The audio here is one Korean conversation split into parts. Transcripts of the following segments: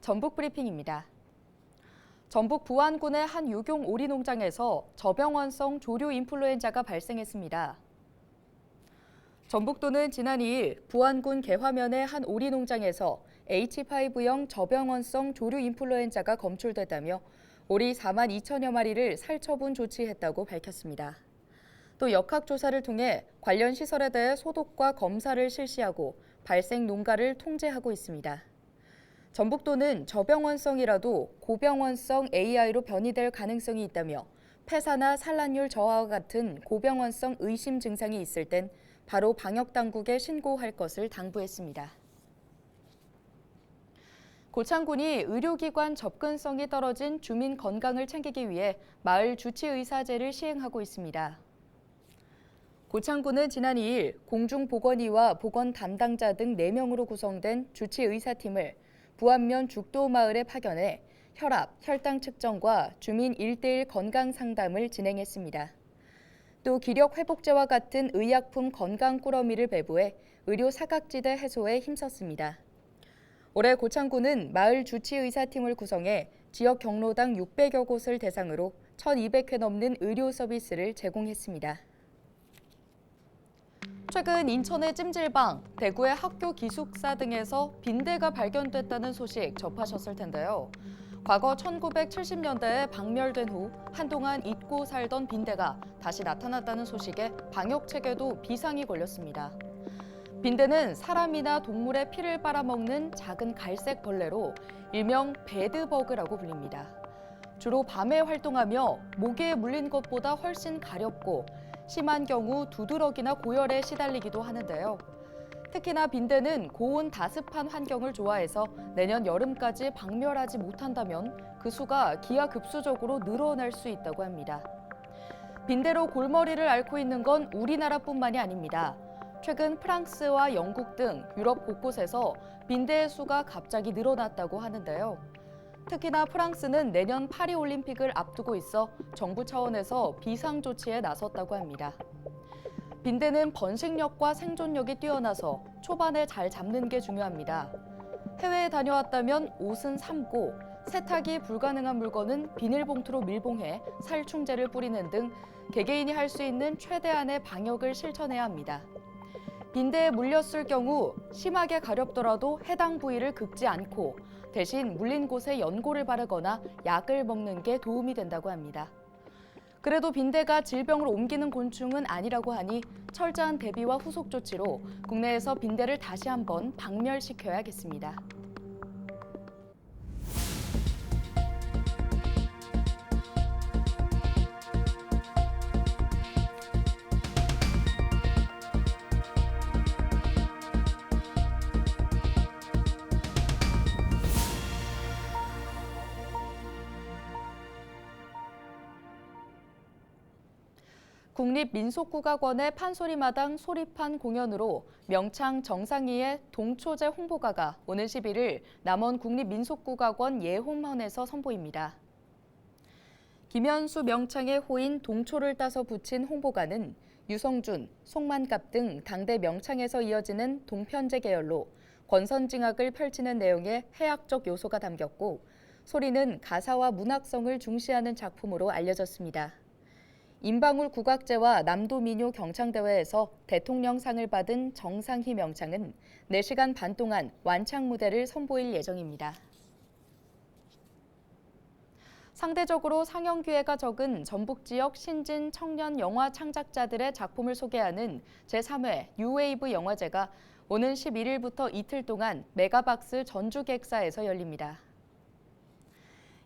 전북 브리핑입니다. 전북 부안군의 한 유경 오리 농장에서 저병원성 조류 인플루엔자가 발생했습니다. 전북도는 지난 2일 부안군 개화면의 한 오리 농장에서 H5형 저병원성 조류 인플루엔자가 검출됐다며 오리 4만 2천여 마리를 살처분 조치했다고 밝혔습니다. 또 역학조사를 통해 관련 시설에 대해 소독과 검사를 실시하고 발생 농가를 통제하고 있습니다. 전북도는 저병원성이라도 고병원성 AI로 변이될 가능성이 있다며 폐사나 산란율 저하와 같은 고병원성 의심 증상이 있을 땐 바로 방역당국에 신고할 것을 당부했습니다. 고창군이 의료기관 접근성이 떨어진 주민 건강을 챙기기 위해 마을 주치의사제를 시행하고 있습니다. 고창군은 지난 2일 공중보건의와 보건 담당자 등 4명으로 구성된 주치의사팀을 부안면 죽도마을에 파견해 혈압, 혈당 측정과 주민 1:1 건강 상담을 진행했습니다. 또 기력회복제와 같은 의약품 건강 꾸러미를 배부해 의료 사각지대 해소에 힘썼습니다. 올해 고창군은 마을 주치의사팀을 구성해 지역 경로당 600여 곳을 대상으로 1,200회 넘는 의료 서비스를 제공했습니다. 최근 인천의 찜질방, 대구의 학교 기숙사 등에서 빈대가 발견됐다는 소식 접하셨을 텐데요. 과거 1970년대에 박멸된 후 한동안 잊고 살던 빈대가 다시 나타났다는 소식에 방역 체계도 비상이 걸렸습니다. 빈대는 사람이나 동물의 피를 빨아먹는 작은 갈색 벌레로 일명 배드버그라고 불립니다. 주로 밤에 활동하며 모기에 물린 것보다 훨씬 가렵고 심한 경우 두드러기나 고열에 시달리기도 하는데요. 특히나 빈대는 고온 다습한 환경을 좋아해서 내년 여름까지 박멸하지 못한다면 그 수가 기하급수적으로 늘어날 수 있다고 합니다. 빈대로 골머리를 앓고 있는 건 우리나라뿐만이 아닙니다. 최근 프랑스와 영국 등 유럽 곳곳에서 빈대의 수가 갑자기 늘어났다고 하는데요. 특히나 프랑스는 내년 파리올림픽을 앞두고 있어 정부 차원에서 비상조치에 나섰다고 합니다. 빈대는 번식력과 생존력이 뛰어나서 초반에 잘 잡는 게 중요합니다. 해외에 다녀왔다면 옷은 삶고 세탁이 불가능한 물건은 비닐봉투로 밀봉해 살충제를 뿌리는 등 개개인이 할 수 있는 최대한의 방역을 실천해야 합니다. 빈대에 물렸을 경우 심하게 가렵더라도 해당 부위를 긁지 않고 대신 물린 곳에 연고를 바르거나 약을 먹는 게 도움이 된다고 합니다. 그래도 빈대가 질병을 옮기는 곤충은 아니라고 하니 철저한 대비와 후속 조치로 국내에서 빈대를 다시 한번 박멸시켜야겠습니다. 국립민속국악원의 판소리마당 소리판 공연으로 명창 정상희의 동초제 홍보가가 오는 11일 남원 국립민속국악원 예홍원에서 선보입니다. 김현수 명창의 호인 동초를 따서 붙인 홍보가는 유성준, 송만갑 등 당대 명창에서 이어지는 동편제 계열로 권선징악을 펼치는 내용의 해학적 요소가 담겼고 소리는 가사와 문학성을 중시하는 작품으로 알려졌습니다. 임방울 국악제와 남도민요 경창대회에서 대통령상을 받은 정상희 명창은 4시간 반 동안 완창 무대를 선보일 예정입니다. 상대적으로 상영 기회가 적은 전북 지역 신진 청년 영화 창작자들의 작품을 소개하는 제3회 뉴웨이브 영화제가 오는 11일부터 이틀 동안 메가박스 전주객사에서 열립니다.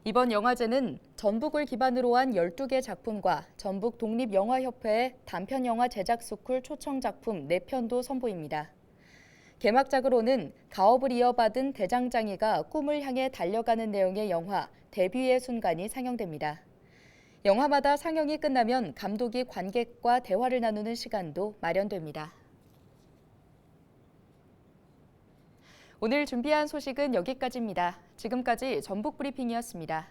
이번 영화제는 전북을 기반으로 한 12개 작품과 전북 독립영화협회의 단편영화 제작 스쿨 초청 작품 4편도 선보입니다. 개막작으로는 가업을 이어받은 대장장이가 꿈을 향해 달려가는 내용의 영화 데뷔의 순간이 상영됩니다. 영화마다 상영이 끝나면 감독이 관객과 대화를 나누는 시간도 마련됩니다. 오늘 준비한 소식은 여기까지입니다. 지금까지 전북 브리핑이었습니다.